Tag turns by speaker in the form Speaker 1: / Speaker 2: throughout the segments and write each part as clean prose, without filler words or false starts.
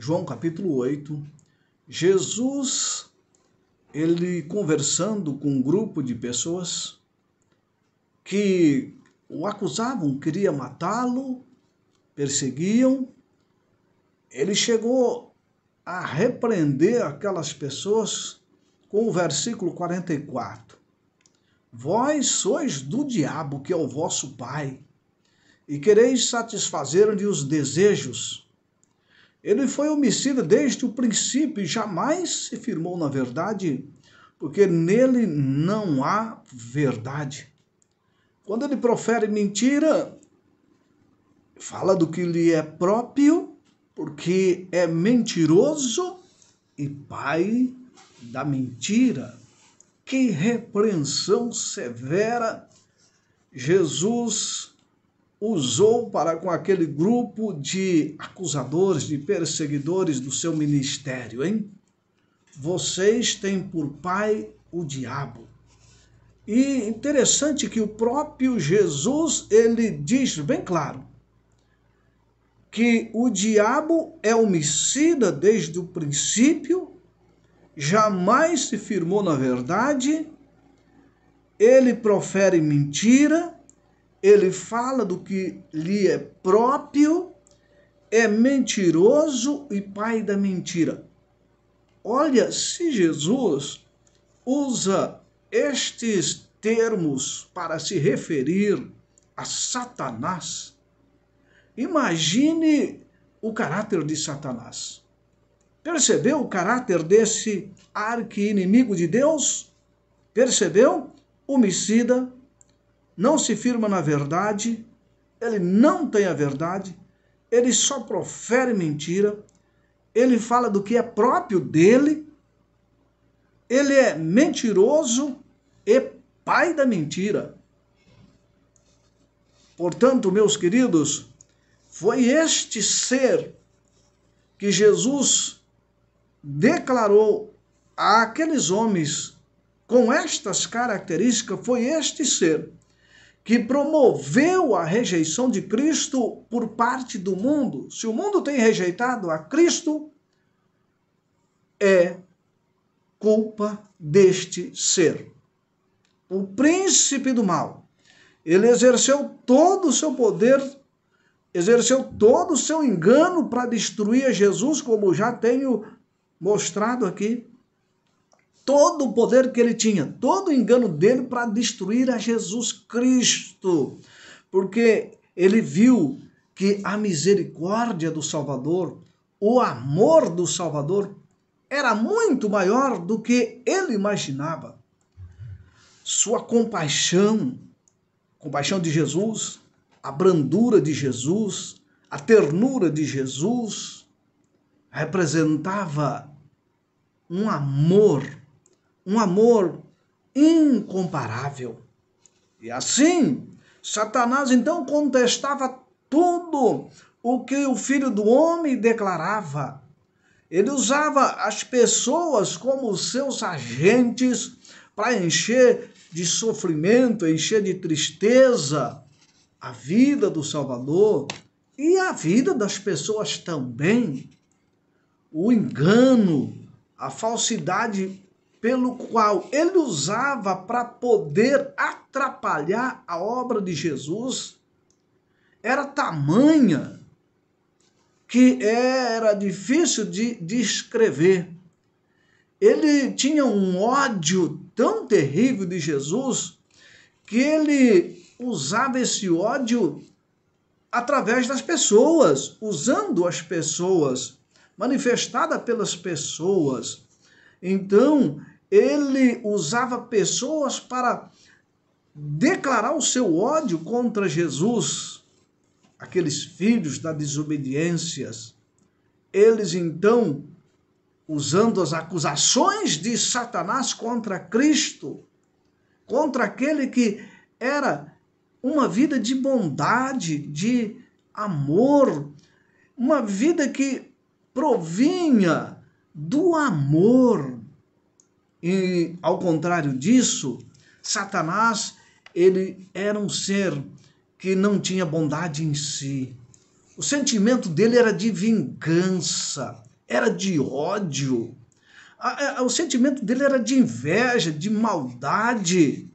Speaker 1: João capítulo 8, Jesus, ele conversando com um grupo de pessoas que o acusavam, queriam matá-lo, perseguiam. Ele chegou a repreender aquelas pessoas com o versículo 44. Vós sois do diabo, que é o vosso pai, e quereis satisfazer-lhe os desejos. Ele foi homicida desde o princípio e jamais se firmou na verdade, porque nele não há verdade. Quando ele profere mentira, fala do que lhe é próprio, porque é mentiroso e pai da mentira. Que repreensão severa Jesus usou para com aquele grupo de acusadores, de perseguidores do seu ministério, hein? Vocês têm por pai o diabo. E interessante que o próprio Jesus, ele diz bem claro que o diabo é homicida desde o princípio, jamais se firmou na verdade, ele profere mentira, ele fala do que lhe é próprio, é mentiroso e pai da mentira. Olha, se Jesus usa estes termos para se referir a Satanás, imagine o caráter de Satanás. Percebeu o caráter desse arqui-inimigo de Deus? Percebeu? Homicida, não se firma na verdade, ele não tem a verdade, ele só profere mentira, ele fala do que é próprio dele, ele é mentiroso e pai da mentira. Portanto, meus queridos, foi este ser que Jesus declarou àqueles homens com estas características, foi este ser que promoveu a rejeição de Cristo por parte do mundo. Se o mundo tem rejeitado a Cristo, é culpa deste ser. O príncipe do mal, ele exerceu todo o seu poder, exerceu todo o seu engano para destruir a Jesus, como já tenho mostrado aqui. Todo o poder que ele tinha, todo o engano dele para destruir a Jesus Cristo, porque ele viu que a misericórdia do Salvador, o amor do Salvador, era muito maior do que ele imaginava. Sua compaixão de Jesus, a brandura de Jesus, a ternura de Jesus, representava um amor incomparável. E assim, Satanás então contestava tudo o que o Filho do Homem declarava. Ele usava as pessoas como seus agentes para encher de sofrimento, encher de tristeza a vida do Salvador e a vida das pessoas também. O engano, a falsidade pelo qual ele usava para poder atrapalhar a obra de Jesus, era tamanha que era difícil de descrever. Ele tinha um ódio tão terrível de Jesus que ele usava esse ódio através das pessoas, usando as pessoas, manifestada pelas pessoas. Então, ele usava pessoas para declarar o seu ódio contra Jesus, aqueles filhos da desobediência. Eles, então, usando as acusações de Satanás contra Cristo, contra aquele que era uma vida de bondade, de amor, uma vida que provinha do amor. E, ao contrário disso, Satanás, ele era um ser que não tinha bondade em si. O sentimento dele era de vingança, era de ódio. O sentimento dele era de inveja, de maldade.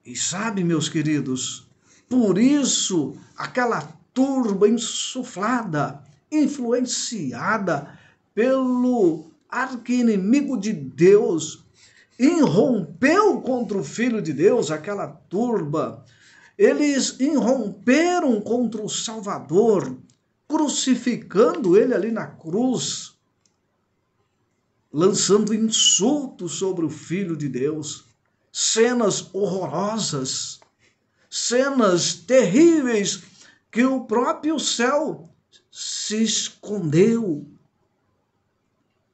Speaker 1: E sabe, meus queridos, por isso aquela turba insuflada, influenciada pelo arqui-inimigo de Deus, irrompeu contra o Filho de Deus, aquela turba. Eles irromperam contra o Salvador, crucificando ele ali na cruz, lançando insultos sobre o Filho de Deus, cenas horrorosas, cenas terríveis que o próprio céu se escondeu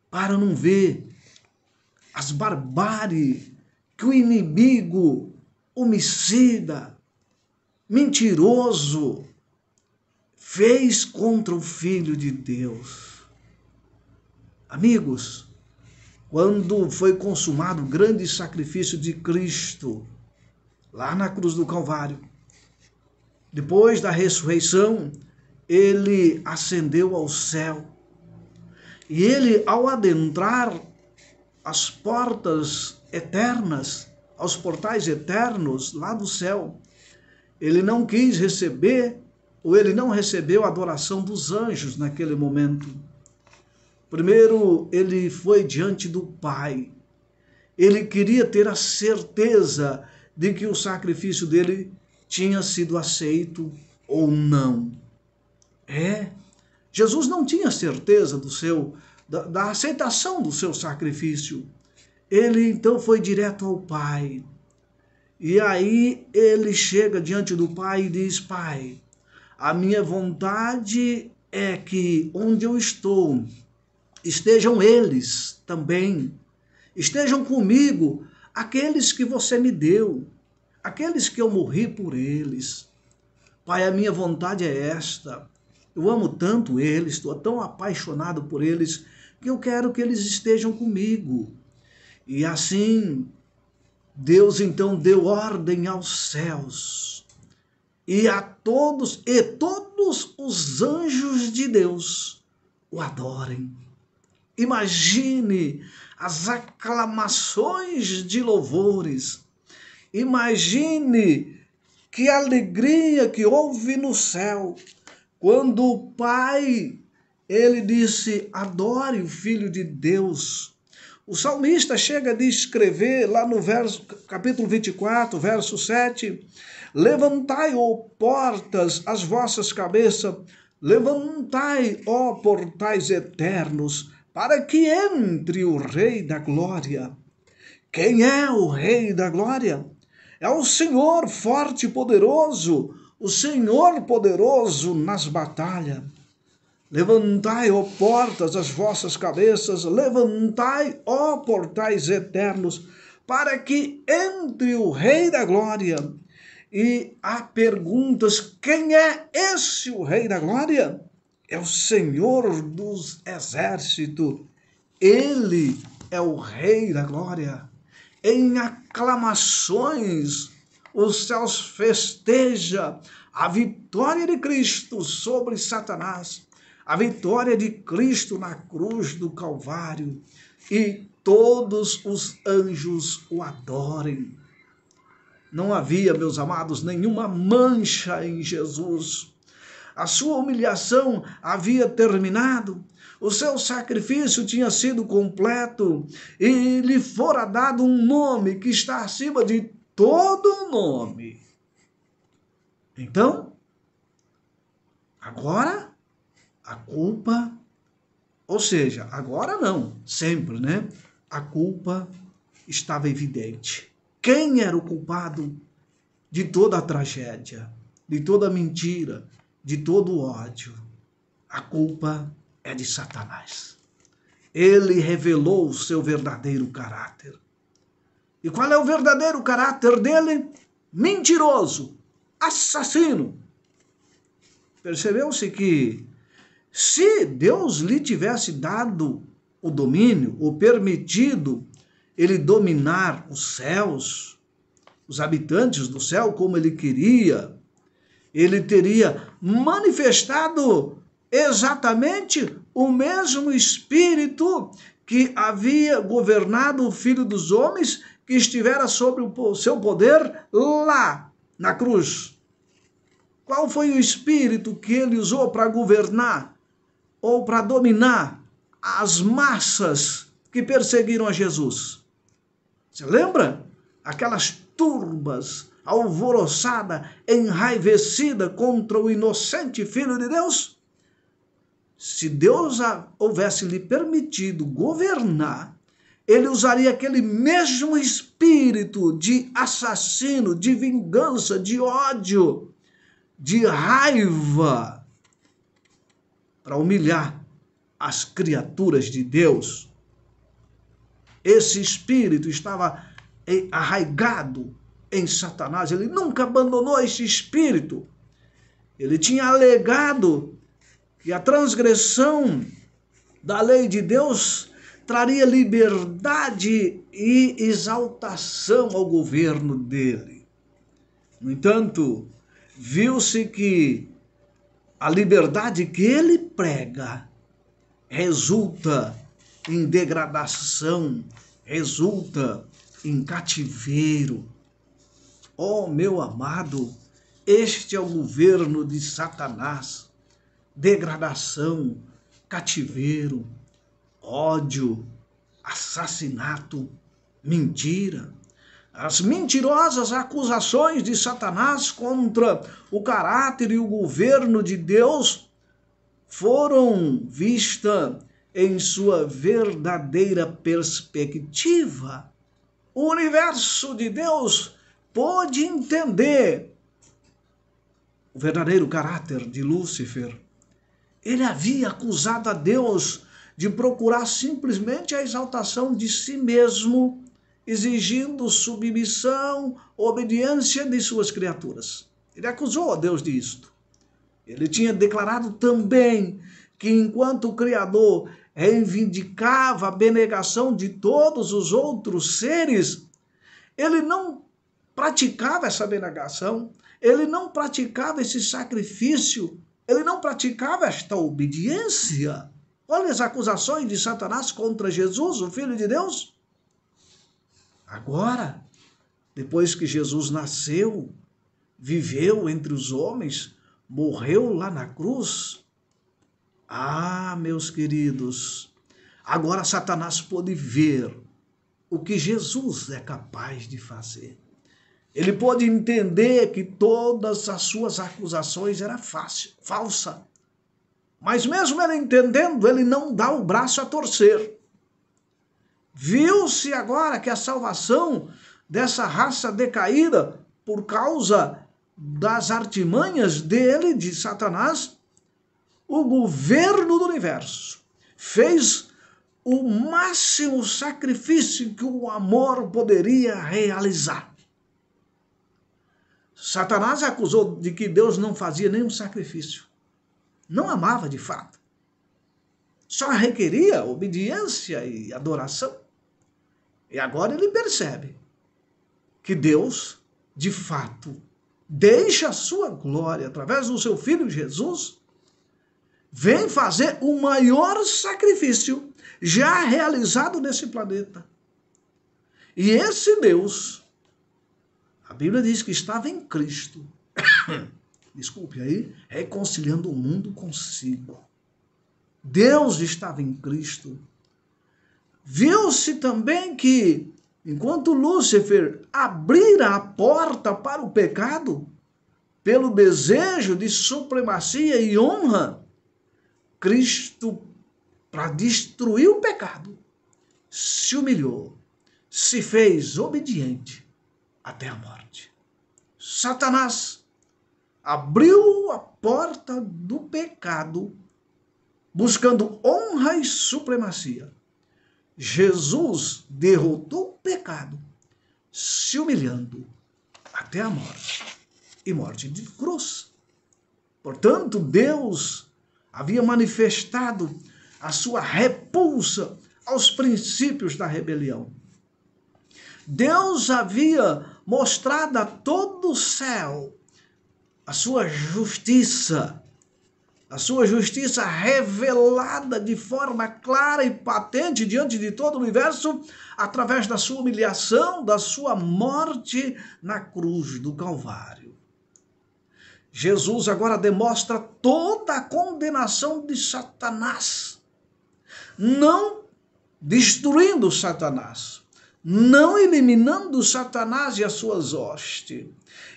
Speaker 1: para não ver as barbáries que o inimigo homicida, mentiroso, fez contra o Filho de Deus. Amigos, quando foi consumado o grande sacrifício de Cristo, lá na cruz do Calvário, depois da ressurreição, ele ascendeu ao céu. E ele, ao adentrar as portas eternas, aos portais eternos lá do céu, ele não quis receber, ou ele não recebeu a adoração dos anjos naquele momento. Primeiro, ele foi diante do Pai. Ele queria ter a certeza de que o sacrifício dele tinha sido aceito ou não. Jesus não tinha certeza da aceitação do seu sacrifício. Ele então foi direto ao Pai. E aí ele chega diante do Pai e diz: Pai, a minha vontade é que onde eu estou, estejam eles também, estejam comigo aqueles que você me deu, aqueles que eu morri por eles. Pai, a minha vontade é esta. Eu amo tanto eles, estou tão apaixonado por eles, que eu quero que eles estejam comigo. E assim, Deus então deu ordem aos céus e todos os anjos de Deus o adorem. Imagine as aclamações de louvores. Imagine que alegria que houve no céu quando o Pai, ele disse: adore o Filho de Deus. O salmista chega a descrever lá no capítulo 24, verso 7, levantai, ó portas, as vossas cabeças, levantai, ó portais eternos, para que entre o Rei da Glória. Quem é o Rei da Glória? É o Senhor forte e poderoso, o Senhor poderoso nas batalhas. Levantai, ó portas, as vossas cabeças, levantai, ó portais eternos, para que entre o Rei da Glória. E há perguntas: quem é esse o Rei da Glória? É o Senhor dos exércitos. Ele é o Rei da Glória. Em aclamações, os céus festejam a vitória de Cristo sobre Satanás, a vitória de Cristo na cruz do Calvário, e todos os anjos o adorem. Não havia, meus amados, nenhuma mancha em Jesus. A sua humilhação havia terminado, o seu sacrifício tinha sido completo e lhe fora dado um nome que está acima de todo nome. Então, agora a culpa, ou seja, agora não, sempre, né? A culpa estava evidente. Quem era o culpado de toda a tragédia, de toda a mentira, de todo o ódio? A culpa é de Satanás. Ele revelou o seu verdadeiro caráter. E qual é o verdadeiro caráter dele? Mentiroso, assassino. Percebeu-se que se Deus lhe tivesse dado o domínio, ou permitido ele dominar os céus, os habitantes do céu como ele queria, ele teria manifestado exatamente o mesmo espírito que havia governado o Filho dos Homens, que estivera sobre o seu poder lá na cruz. Qual foi o espírito que ele usou para governar ou para dominar as massas que perseguiram a Jesus? Você lembra? Aquelas turbas alvoroçada, enraivecida contra o inocente Filho de Deus? Se Deus houvesse lhe permitido governar, ele usaria aquele mesmo espírito de assassino, de vingança, de ódio, de raiva, para humilhar as criaturas de Deus. Esse espírito estava arraigado em Satanás. Ele nunca abandonou esse espírito. Ele tinha alegado que a transgressão da lei de Deus traria liberdade e exaltação ao governo dele. No entanto, viu-se que a liberdade que ele prega resulta em degradação, resulta em cativeiro. Oh, meu amado, este é o governo de Satanás. Degradação, cativeiro, ódio, assassinato, mentira. As mentirosas acusações de Satanás contra o caráter e o governo de Deus foram vistas em sua verdadeira perspectiva. O universo de Deus pôde entender o verdadeiro caráter de Lúcifer. Ele havia acusado a Deus de procurar simplesmente a exaltação de si mesmo, exigindo submissão, obediência de suas criaturas. Ele acusou a Deus disto. Ele tinha declarado também que enquanto o Criador reivindicava a abnegação de todos os outros seres, ele não praticava essa abnegação, ele não praticava esse sacrifício, ele não praticava esta obediência. Olha as acusações de Satanás contra Jesus, o Filho de Deus. Agora, depois que Jesus nasceu, viveu entre os homens, morreu lá na cruz. Ah, meus queridos, agora Satanás pôde ver o que Jesus é capaz de fazer. Ele pôde entender que todas as suas acusações eram falsas. Mas mesmo ele entendendo, ele não dá o braço a torcer. Viu-se agora que a salvação dessa raça decaída, por causa das artimanhas dele, de Satanás, o governo do universo fez o máximo sacrifício que o amor poderia realizar. Satanás acusou de que Deus não fazia nenhum sacrifício. Não amava de fato. Só requeria obediência e adoração. E agora ele percebe que Deus, de fato, deixa a sua glória através do seu Filho Jesus, vem fazer o maior sacrifício já realizado nesse planeta. E esse Deus, a Bíblia diz que estava em Cristo, desculpe aí, reconciliando o mundo consigo. Deus estava em Cristo. Viu-se também que, enquanto Lúcifer abrira a porta para o pecado, pelo desejo de supremacia e honra, Cristo, para destruir o pecado, se humilhou, se fez obediente até a morte. Satanás abriu a porta do pecado, buscando honra e supremacia. Jesus derrotou o pecado, se humilhando até a morte, e morte de cruz. Portanto, Deus havia manifestado a sua repulsa aos princípios da rebelião. Deus havia mostrado a todo o céu a sua justiça, a sua justiça revelada de forma clara e patente diante de todo o universo, através da sua humilhação, da sua morte na cruz do Calvário. Jesus agora demonstra toda a condenação de Satanás, não destruindo Satanás, não eliminando Satanás e as suas hostes.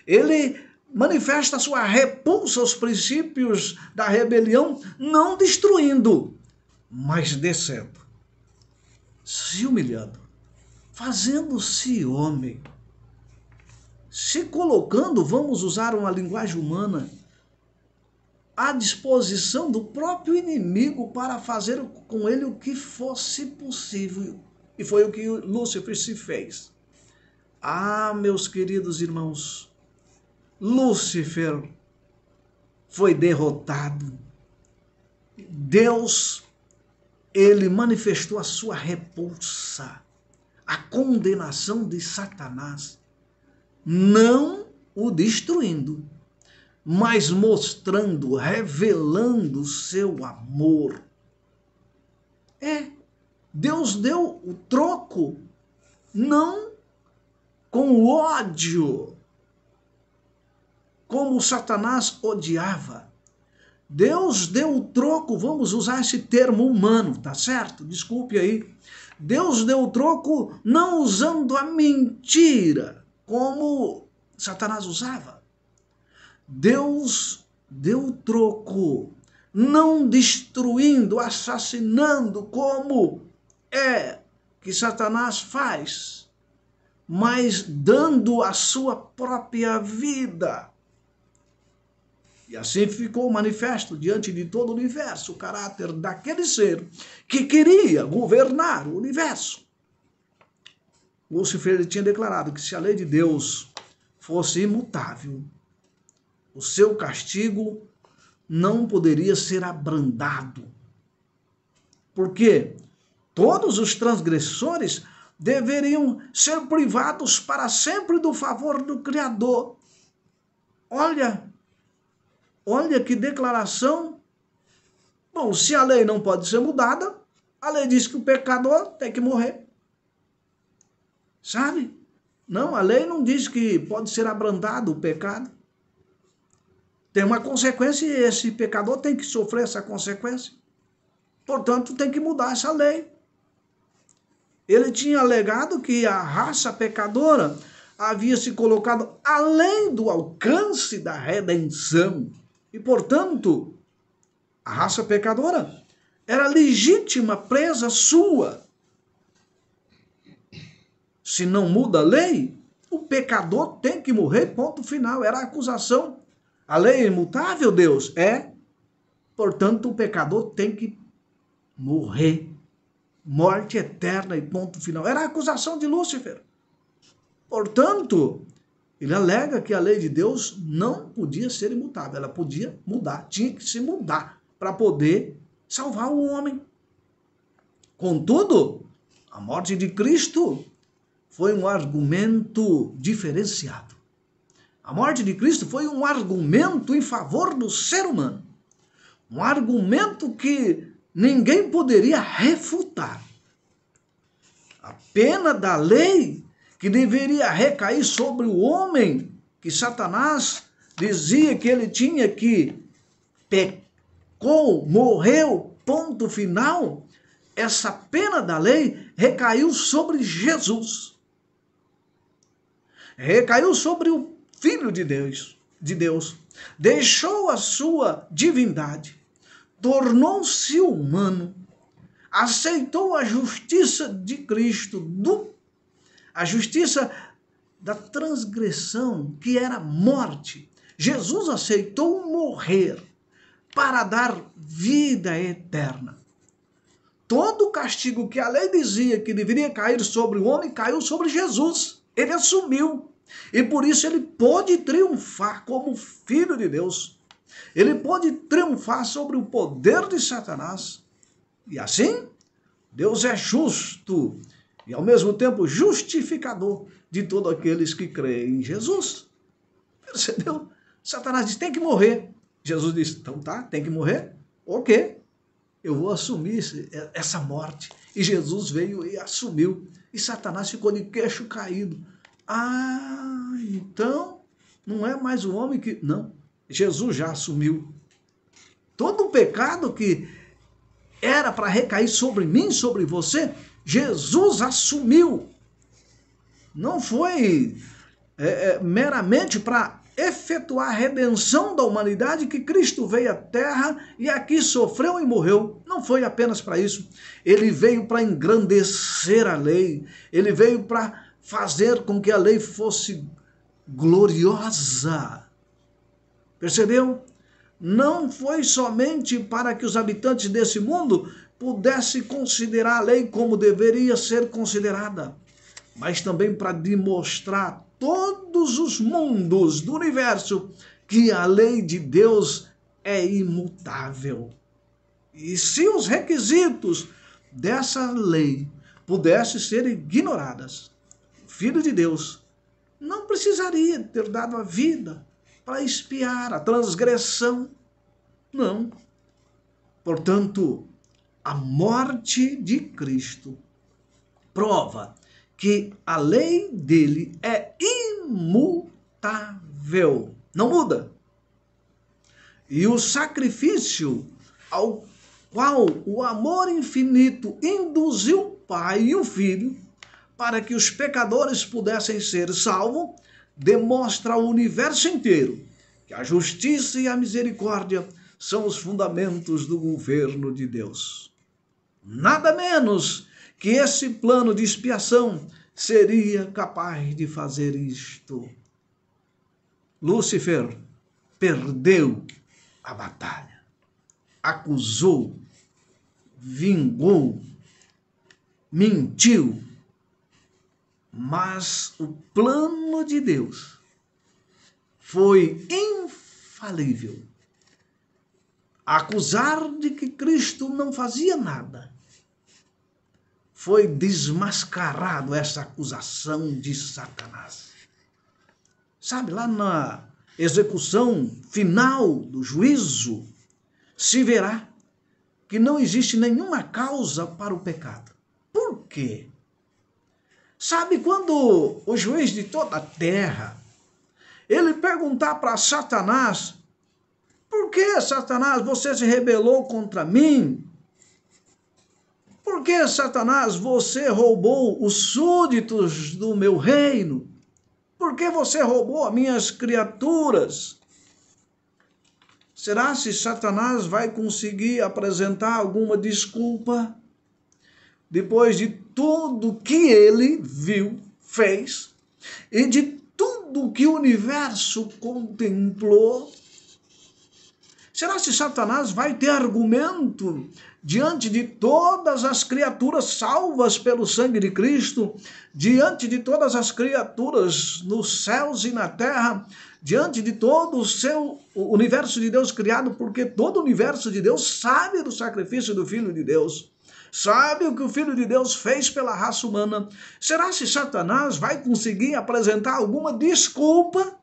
Speaker 1: Ele manifesta a sua repulsa aos princípios da rebelião, não destruindo, mas descendo, se humilhando, fazendo-se homem, se colocando, vamos usar uma linguagem humana, à disposição do próprio inimigo para fazer com ele o que fosse possível. E foi o que Lúcifer se fez. Ah, meus queridos irmãos, Lúcifer foi derrotado. Deus, ele manifestou a sua repulsa, a condenação de Satanás, não o destruindo, mas mostrando, revelando o seu amor. Deus deu o troco, não com ódio, como Satanás odiava. Deus deu o troco, vamos usar esse termo humano, tá certo? Desculpe aí. Deus deu o troco não usando a mentira, como Satanás usava. Deus deu o troco, não destruindo, assassinando, como é que Satanás faz, mas dando a sua própria vida. E assim ficou manifesto diante de todo o universo o caráter daquele ser que queria governar o universo. Lúcifer tinha declarado que se a lei de Deus fosse imutável, o seu castigo não poderia ser abrandado. Porque todos os transgressores deveriam ser privados para sempre do favor do Criador. Olha que declaração. Bom, se a lei não pode ser mudada, a lei diz que o pecador tem que morrer. Sabe? Não, a lei não diz que pode ser abrandado o pecado. Tem uma consequência e esse pecador tem que sofrer essa consequência. Portanto, tem que mudar essa lei. Ele tinha alegado que a raça pecadora havia se colocado além do alcance da redenção. E, portanto, a raça pecadora era legítima presa sua. Se não muda a lei, o pecador tem que morrer, ponto final. Era a acusação. A lei é imutável, Deus? É. Portanto, o pecador tem que morrer. Morte eterna e ponto final. Era a acusação de Lúcifer. Portanto, ele alega que a lei de Deus não podia ser imutável. Ela podia mudar, tinha que se mudar para poder salvar o homem. Contudo, a morte de Cristo foi um argumento diferenciado. A morte de Cristo foi um argumento em favor do ser humano. Um argumento que ninguém poderia refutar. A pena da lei que deveria recair sobre o homem, que Satanás dizia que ele tinha que pecou, morreu, ponto final. Essa pena da lei recaiu sobre Jesus. Recaiu sobre o Filho de Deus, deixou a sua divindade, tornou-se humano, aceitou a justiça de Cristo, a justiça da transgressão, que era morte. Jesus aceitou morrer para dar vida eterna. Todo o castigo que a lei dizia que deveria cair sobre o homem, caiu sobre Jesus. Ele assumiu. E por isso ele pôde triunfar como Filho de Deus. Ele pôde triunfar sobre o poder de Satanás. E assim, Deus é justo e ao mesmo tempo justificador de todos aqueles que creem em Jesus. Percebeu? Satanás diz, tem que morrer. Jesus disse, então tá, tem que morrer? Ok, eu vou assumir essa morte. E Jesus veio e assumiu. E Satanás ficou de queixo caído. Ah, então não é mais o homem que... Não, Jesus já assumiu. Todo o pecado que era para recair sobre mim, sobre você, Jesus assumiu. Não foi meramente para efetuar a redenção da humanidade que Cristo veio à terra e aqui sofreu e morreu. Não foi apenas para isso. Ele veio para engrandecer a lei. Ele veio para fazer com que a lei fosse gloriosa. Percebeu? Não foi somente para que os habitantes desse mundo pudessem considerar a lei como deveria ser considerada, mas também para demonstrar a todos os mundos do universo que a lei de Deus é imutável. E se os requisitos dessa lei pudessem ser ignorados, o Filho de Deus não precisaria ter dado a vida para expiar a transgressão. Não. Portanto, a morte de Cristo prova que a lei dele é imutável, não muda. E o sacrifício ao qual o amor infinito induziu o Pai e o Filho para que os pecadores pudessem ser salvos, demonstra ao universo inteiro que a justiça e a misericórdia são os fundamentos do governo de Deus. Nada menos que esse plano de expiação seria capaz de fazer isto. Lúcifer perdeu a batalha, acusou, vingou, mentiu, mas o plano de Deus foi infalível. Acusar de que Cristo não fazia nada. Foi desmascarado essa acusação de Satanás. Sabe, lá na execução final do juízo, se verá que não existe nenhuma causa para o pecado. Por quê? Sabe, quando o juiz de toda a terra, ele perguntar para Satanás, por que, Satanás, você se rebelou contra mim? Por que, Satanás, você roubou os súditos do meu reino? Por que você roubou as minhas criaturas? Será se Satanás vai conseguir apresentar alguma desculpa depois de tudo que ele viu, fez, e de tudo que o universo contemplou? Será se Satanás vai ter argumento diante de todas as criaturas salvas pelo sangue de Cristo, diante de todas as criaturas nos céus e na terra, diante de todo o universo de Deus criado, porque todo o universo de Deus sabe do sacrifício do Filho de Deus, sabe o que o Filho de Deus fez pela raça humana? Será se Satanás vai conseguir apresentar alguma desculpa?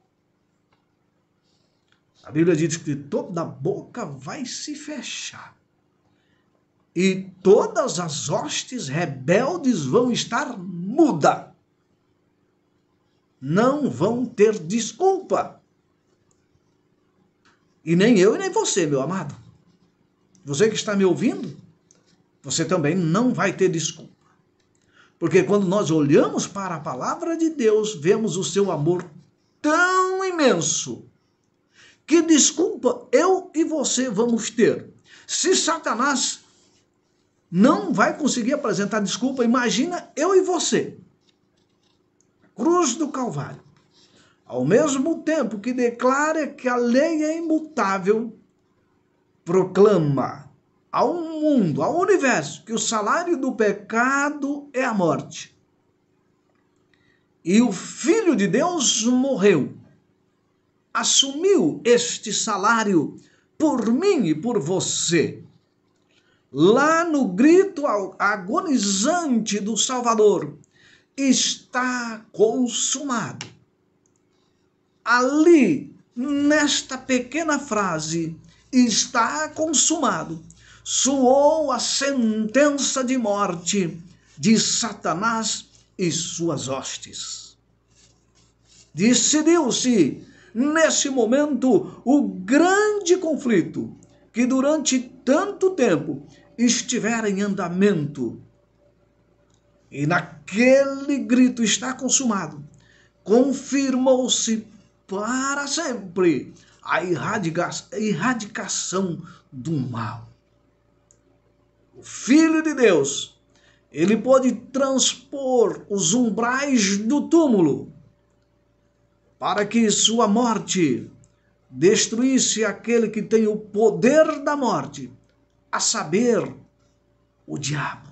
Speaker 1: A Bíblia diz que toda boca vai se fechar e todas as hostes rebeldes vão estar mudas. Não vão ter desculpa. E nem eu e nem você, meu amado. Você que está me ouvindo, você também não vai ter desculpa. Porque quando nós olhamos para a palavra de Deus, vemos o seu amor tão imenso. Que desculpa eu e você vamos ter? Se Satanás não vai conseguir apresentar desculpa, imagina eu e você. Cruz do Calvário. Ao mesmo tempo que declara que a lei é imutável, proclama ao mundo, ao universo, que o salário do pecado é a morte. E o Filho de Deus morreu, assumiu este salário por mim e por você. Lá no grito agonizante do Salvador, está consumado. Ali nesta pequena frase, está consumado, soou a sentença de morte de Satanás e suas hostes. Decidiu-se, nesse momento, o grande conflito que durante tanto tempo estivera em andamento. E naquele grito está consumado, confirmou-se para sempre a erradicação do mal. O Filho de Deus, ele pôde transpor os umbrais do túmulo para que sua morte destruísse aquele que tem o poder da morte, a saber, o diabo.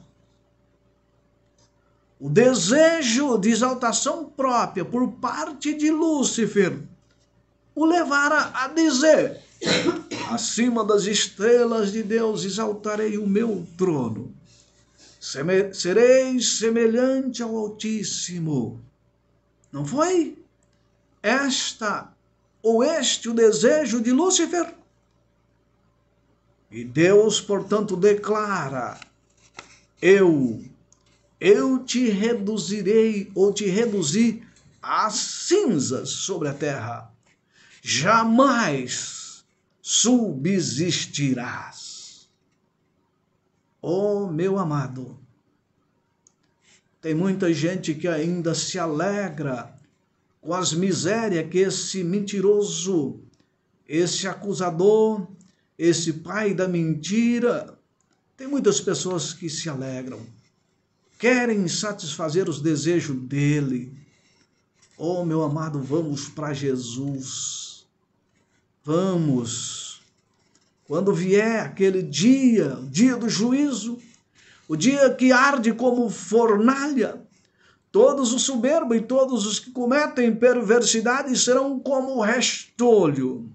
Speaker 1: O desejo de exaltação própria por parte de Lúcifer o levara a dizer: acima das estrelas de Deus exaltarei o meu trono. Serei semelhante ao Altíssimo. Não foi este o desejo de Lúcifer? E Deus, portanto, declara: eu te reduzirei, ou te reduzi a cinzas sobre a terra. Jamais subsistirás. Oh, meu amado, tem muita gente que ainda se alegra com as misérias que esse mentiroso, esse acusador, esse pai da mentira, tem muitas pessoas que se alegram, querem satisfazer os desejos dele. Oh, meu amado, vamos para Jesus. Vamos. Quando vier aquele dia, o dia do juízo, o dia que arde como fornalha, todos os soberbos e todos os que cometem perversidade serão como restolho.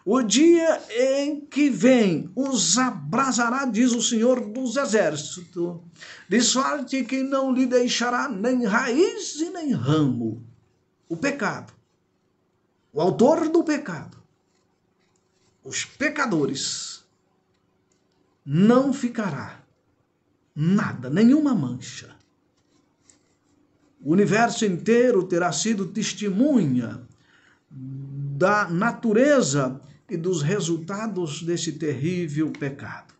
Speaker 1: O dia em que vem os abrasará, diz o Senhor dos Exércitos, de sorte que não lhe deixará nem raiz e nem ramo. O pecado, o autor do pecado, os pecadores, não ficará nada, nenhuma mancha. O universo inteiro terá sido testemunha da natureza e dos resultados desse terrível pecado.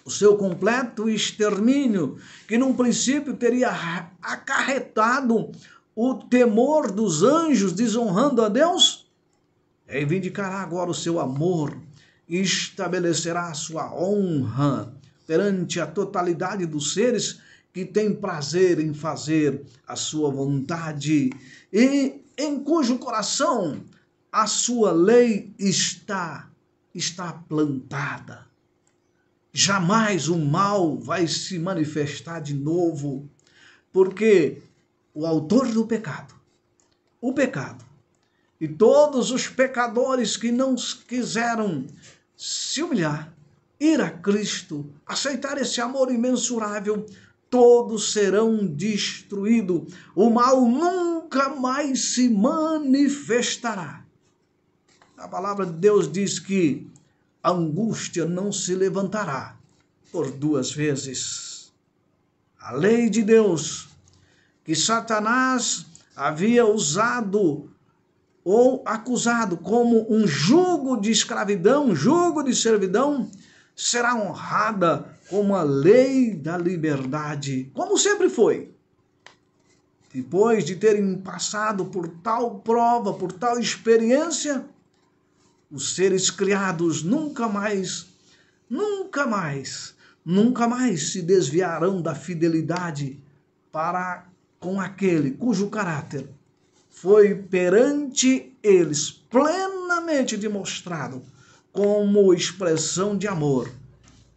Speaker 1: O seu completo extermínio, que num princípio teria acarretado o temor dos anjos desonrando a Deus, reivindicará agora o seu amor e estabelecerá a sua honra perante a totalidade dos seres que têm prazer em fazer a sua vontade e em cujo coração a sua lei está plantada. Jamais o mal vai se manifestar de novo, porque o autor do pecado, o pecado, e todos os pecadores que não quiseram se humilhar, ir a Cristo, aceitar esse amor imensurável, todos serão destruídos. O mal nunca mais se manifestará. A palavra de Deus diz que a angústia não se levantará por duas vezes. A lei de Deus, que Satanás havia usado ou acusado como um jugo de escravidão, jugo de servidão, será honrada como a lei da liberdade, como sempre foi. Depois de terem passado por tal prova, por tal experiência, os seres criados nunca mais se desviarão da fidelidade para com aquele cujo caráter foi perante eles plenamente demonstrado como expressão de amor,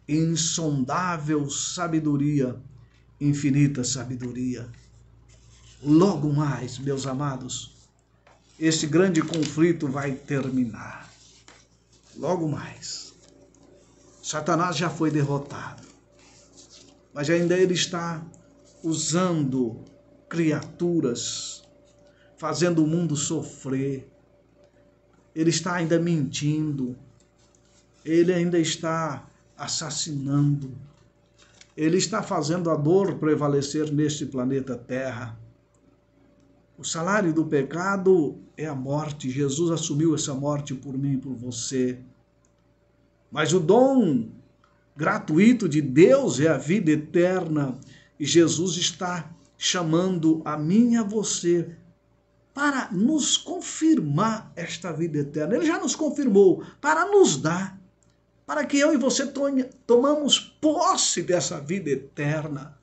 Speaker 1: insondável sabedoria, infinita sabedoria. Logo mais, meus amados, esse grande conflito vai terminar. Logo mais. Satanás já foi derrotado, mas ainda ele está usando criaturas, fazendo o mundo sofrer, ele está ainda mentindo, ele ainda está assassinando, ele está fazendo a dor prevalecer neste planeta Terra. O salário do pecado é a morte. Jesus assumiu essa morte por mim e por você. Mas o dom gratuito de Deus é a vida eterna. E Jesus está chamando a mim e a você para nos confirmar esta vida eterna. Ele já nos confirmou, para nos dar, para que eu e você tomamos posse dessa vida eterna.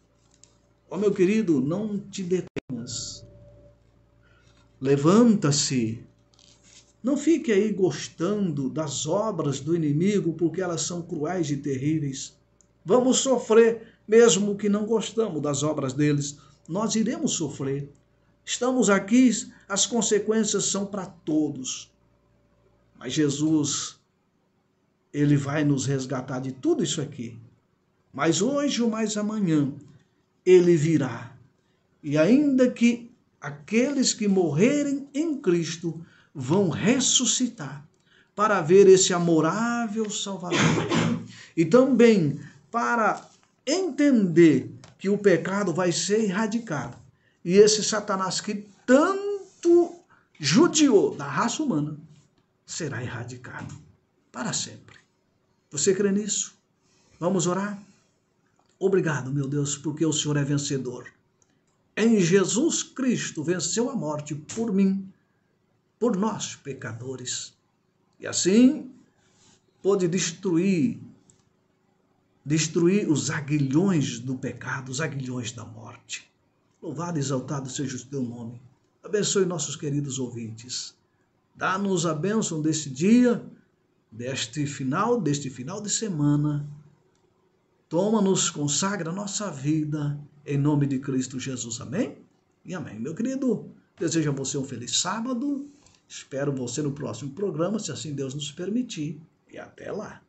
Speaker 1: Ó, meu querido, não te detenhas. Levanta-se. Não fique aí gostando das obras do inimigo, porque elas são cruéis e terríveis. Vamos sofrer, mesmo que não gostamos das obras deles. Nós iremos sofrer. Estamos aqui, as consequências são para todos. Mas Jesus, ele vai nos resgatar de tudo isso aqui. Mas hoje ou mais amanhã, ele virá. E ainda que aqueles que morrerem em Cristo vão ressuscitar para ver esse amorável Salvador. E também para entender que o pecado vai ser erradicado. E esse Satanás que tanto judiou da raça humana será erradicado para sempre. Você crê nisso? Vamos orar? Obrigado, meu Deus, porque o Senhor é vencedor. Em Jesus Cristo venceu a morte por mim, por nós, pecadores. E assim pôde destruir os aguilhões do pecado, os aguilhões da morte. Louvado e exaltado seja o teu nome. Abençoe nossos queridos ouvintes. Dá-nos a bênção desse dia, deste final de semana. Toma-nos, consagra a nossa vida, em nome de Cristo Jesus. Amém? E amém. Meu querido, desejo a você um feliz sábado. Espero você no próximo programa, se assim Deus nos permitir. E até lá.